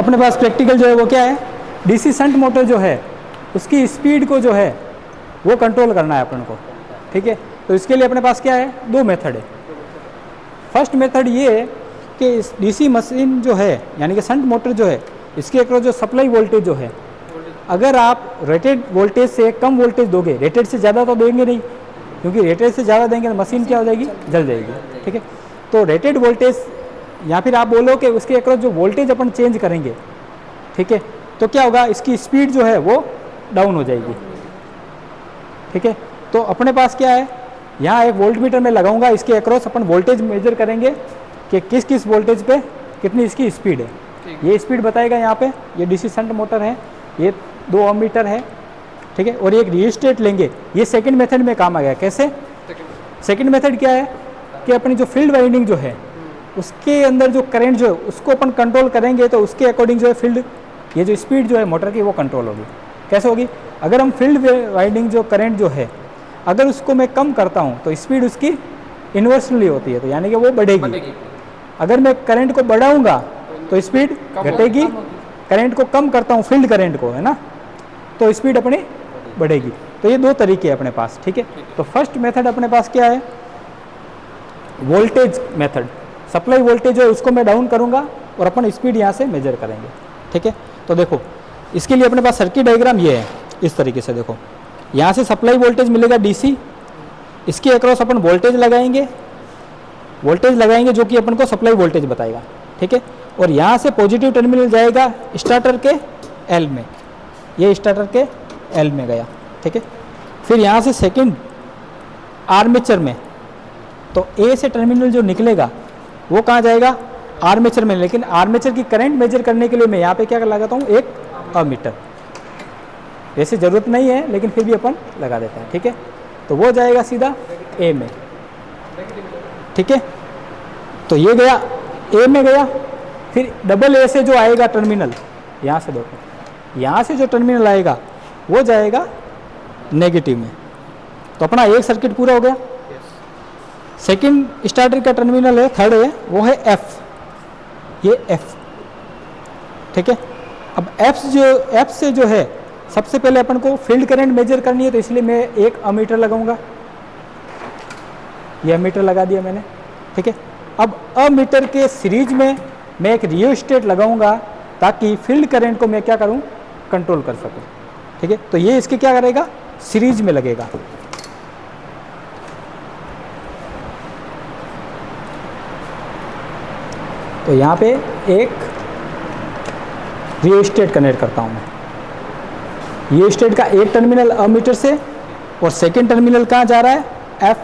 अपने पास प्रैक्टिकल जो है वो क्या है, डीसी शंट मोटर जो है उसकी स्पीड को जो है वो कंट्रोल करना है अपन को, ठीक है। तो इसके लिए अपने पास क्या है, दो मेथड है। फर्स्ट मेथड ये है कि इस डीसी मशीन जो है यानी कि शंट मोटर जो है इसके अक्रॉस जो सप्लाई वोल्टेज जो है, अगर आप रेटेड वोल्टेज से कम वोल्टेज दोगे, रेटेड से ज़्यादा तो देंगे नहीं, क्योंकि रेटेड से ज़्यादा देंगे तो मशीन क्या हो जाएगी, जल जाएगी, ठीक है। तो रेटेड वोल्टेज या फिर आप बोलो कि उसके अक्रॉस जो वोल्टेज अपन चेंज करेंगे, ठीक है, तो क्या होगा, इसकी स्पीड जो है वो डाउन हो जाएगी, ठीक है। तो अपने पास क्या है, यहाँ एक वोल्ट मीटर में लगाऊंगा, इसके अक्रॉस अपन वोल्टेज मेजर करेंगे कि किस किस वोल्टेज पे कितनी इसकी स्पीड है। ये स्पीड बताएगा यहाँ पे, ये डीसी शंट मोटर है, ये 2 ओम मीटर है, ठीक है। और एक रियोस्टेट लेंगे, ये सेकंड मेथड में काम आ गया। कैसे, सेकंड मेथड क्या है कि अपनी जो फील्ड वाइंडिंग जो है उसके अंदर जो करंट जो है उसको अपन कंट्रोल करेंगे, तो उसके अकॉर्डिंग जो है फील्ड, ये जो स्पीड जो है मोटर की वो कंट्रोल होगी। कैसे होगी, अगर हम फील्ड वाइंडिंग जो करंट जो है अगर उसको मैं कम करता हूँ तो स्पीड उसकी इन्वर्सली होती है, तो यानी कि वो बढ़ेगी। अगर मैं करंट को बढ़ाऊंगा तो स्पीड घटेगी, करंट को कम करता हूँ फील्ड करंट को, है ना, तो स्पीड अपनी बढ़ेगी। तो ये दो तरीके हैं अपने पास, ठीक है। तो फर्स्ट मेथड अपने पास क्या है, वोल्टेज मेथड, सप्लाई वोल्टेज जो है उसको मैं डाउन करूंगा और अपन स्पीड यहाँ से मेजर करेंगे, ठीक है। तो देखो इसके लिए अपने पास सर्किट डायग्राम ये है, इस तरीके से देखो, यहाँ से सप्लाई वोल्टेज मिलेगा डीसी, इसके अक्रॉस अपन वोल्टेज लगाएंगे जो कि अपन को सप्लाई वोल्टेज बताएगा, ठीक है। और यहाँ से पॉजिटिव टर्मिनल जाएगा स्टार्टर के एल में, ये स्टार्टर के एल में गया, ठीक है। फिर यहाँ से सेकंड आर्मेचर में, तो ए से टर्मिनल जो निकलेगा वो कहाँ जाएगा, आर्मेचर में। लेकिन आर्मेचर की करंट मेजर करने के लिए मैं यहाँ पे क्या लगाता हूँ, एक अमीटर। वैसे ज़रूरत नहीं है लेकिन फिर भी अपन लगा देते हैं, ठीक है। तो वो जाएगा सीधा ए में, ठीक है। तो ये गया ए में गया। फिर डबल ए से जो आएगा टर्मिनल, यहाँ से देखो, यहाँ से जो टर्मिनल आएगा वो जाएगा नेगेटिव में। तो अपना एक सर्किट पूरा हो गया। सेकंड स्टार्टर का टर्मिनल है, थर्ड है, वो है एफ, ये एफ, ठीक है। अब एफ से जो है सबसे पहले अपन को फील्ड करंट मेजर करनी है, तो इसलिए मैं एक अमीटर लगाऊंगा, ये अमीटर लगा दिया मैंने, ठीक है। अब अमीटर के सीरीज में मैं एक रियोस्टेट लगाऊंगा ताकि फील्ड करंट को मैं क्या करूं, कंट्रोल कर सकूं, ठीक है। तो ये इसके क्या करेगा, सीरीज में लगेगा। तो यहाँ पे एक रियोस्टेट कनेक्ट करता हूँ मैं, रियोस्टेट का एक टर्मिनल अमीटर से और सेकंड टर्मिनल कहाँ जा रहा है, एफ,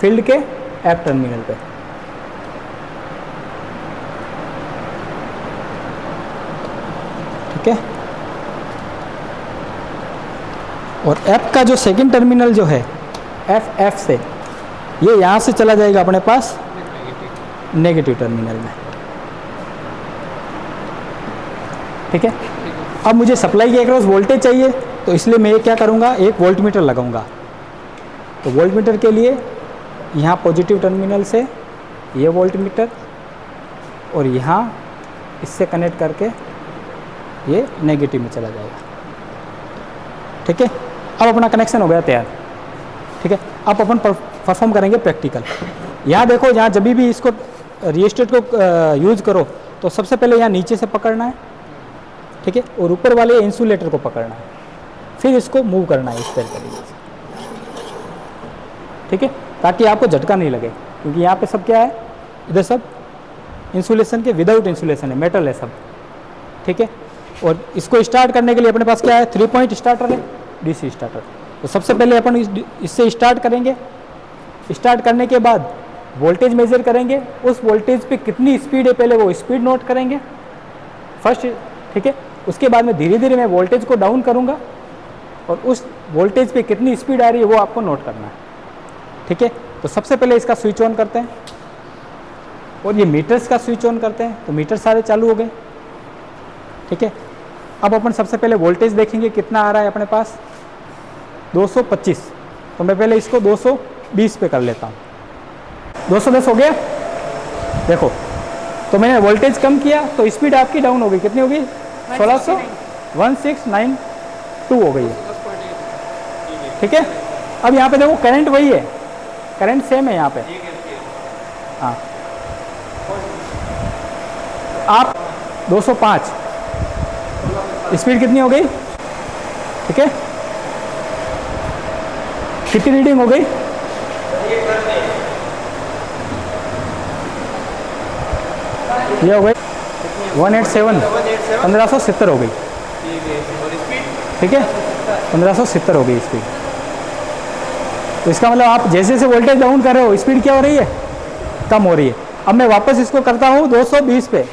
फील्ड के एफ टर्मिनल पे, ठीक है। और एफ का जो सेकंड टर्मिनल जो है एफ से, ये यहाँ से चला जाएगा अपने पास नेगेटिव टर्मिनल में, ठीक है। अब मुझे सप्लाई के अक्रॉस वोल्टेज चाहिए, तो इसलिए मैं क्या करूँगा, एक वोल्ट मीटर लगाऊंगा। तो वोल्ट मीटर के लिए यहाँ पॉजिटिव टर्मिनल से ये वोल्ट मीटर और यहाँ इससे कनेक्ट करके ये नेगेटिव में चला जाएगा, ठीक है। अब अपना कनेक्शन हो गया तैयार, ठीक है। अब अपन परफॉर्म करेंगे प्रैक्टिकल। यहाँ देखो, यहाँ जब भी इसको रियोस्टेट को यूज़ करो तो सबसे पहले यहाँ नीचे से पकड़ना है, ठीक है, और ऊपर वाले इंसुलेटर को पकड़ना है, फिर इसको मूव करना है इस तरीके से, ठीक है, ताकि आपको झटका नहीं लगे, क्योंकि यहाँ पे सब क्या है, इधर सब इंसुलेशन के विदाउट इंसुलेशन है, मेटल है सब, ठीक है। और इसको स्टार्ट करने के लिए अपने पास क्या है, 3 पॉइंट स्टार्टर है, डीसी स्टार्टर। तो सबसे पहले अपन इससे स्टार्ट करेंगे। स्टार्ट करने के बाद वोल्टेज मेजर करेंगे, उस वोल्टेज पे कितनी स्पीड है पहले वो स्पीड नोट करेंगे फर्स्ट, ठीक है। उसके बाद में धीरे धीरे मैं वोल्टेज को डाउन करूंगा और उस वोल्टेज पे कितनी स्पीड आ रही है वो आपको नोट करना है, ठीक है। तो सबसे पहले इसका स्विच ऑन करते हैं और ये मीटर्स का स्विच ऑन करते हैं, तो मीटर सारे चालू हो गए, ठीक है। अब अपन सबसे पहले वोल्टेज देखेंगे कितना आ रहा है अपने पास, 225। तो मैं पहले इसको 220 पे कर लेता हूँ। 210 हो गया, देखो तो मैंने वोल्टेज कम किया तो स्पीड आपकी डाउन हो गई, कितनी हो गई? 1692 हो गई है। ठीक है, अब यहाँ पे देखो करंट वही है, करंट सेम है यहाँ पे। हाँ, आप 205, स्पीड कितनी हो गई? ठीक है, कितनी रीडिंग हो गई? ये हो गई 187, 1570 हो गई। ठीक है, 1570 हो गई स्पीड। तो इसका मतलब आप जैसे जैसे वोल्टेज डाउन कर रहे हो स्पीड क्या हो रही है? कम हो रही है। अब मैं वापस इसको करता हूँ 220 पे।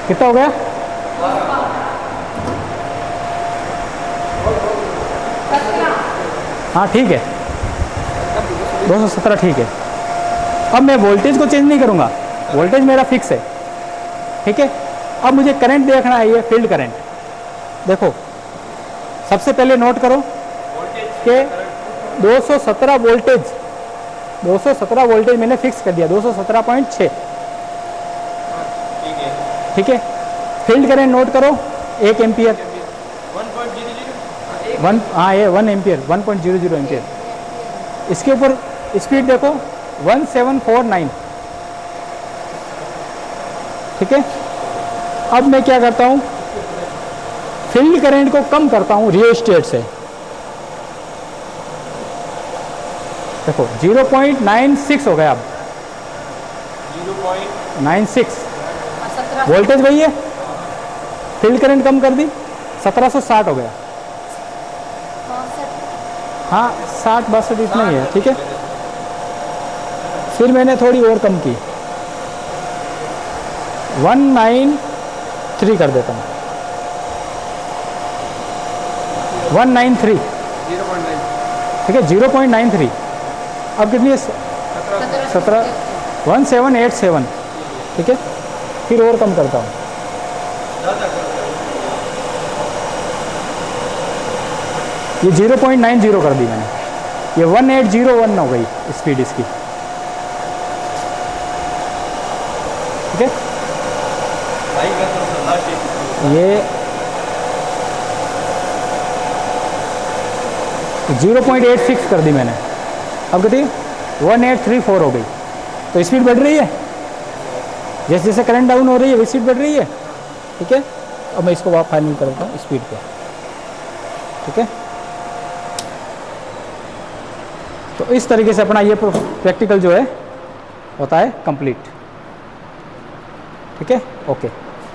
कितना हो गया? हाँ ठीक है, 217 ठीक है। अब मैं वोल्टेज को चेंज नहीं करूँगा, वोल्टेज मेरा फिक्स है। ठीक है, अब मुझे करंट देखना है, ये फील्ड करंट। देखो सबसे पहले नोट करो कि 217 वोल्टेज, 217 वोल्टेज मैंने फिक्स कर दिया, 217.6। ठीक है, फील्ड करंट नोट करो 1 एम्पियर, 1 हाँ ये 1 एम्पियर, 1.00 एम्पियर। इसके ऊपर स्पीड देखो 1749। ठीक है, अब मैं क्या करता हूँ, फील्ड करंट को कम करता हूँ रियोस्टेट से। देखो 0.96 हो गया, अब 0.96 वोल्टेज वही है, फील्ड करंट कम कर दी, 1760 हो गया। हाँ 60-62 इतना ही है। ठीक है, फिर मैंने थोड़ी और कम की, 193 कर देता हूँ, 193। ठीक है, 0.93। अब कितनी है? 1787। ठीक है, फिर और कम करता हूँ, ये 0.90 कर दी मैंने, ये 1801 हो गई स्पीड इसकी। ठीक है, ये 0.86 कर दी मैंने, अब कितनी? 1834 हो गई। तो स्पीड बढ़ रही है, जैसे जैसे करंट डाउन हो रही है वही स्पीड बढ़ रही है। ठीक है, अब मैं इसको वापस फाइनल करता हूँ स्पीड पे। ठीक है, तो इस तरीके से अपना ये प्रैक्टिकल जो है होता है कंप्लीट। ठीक है, ओके।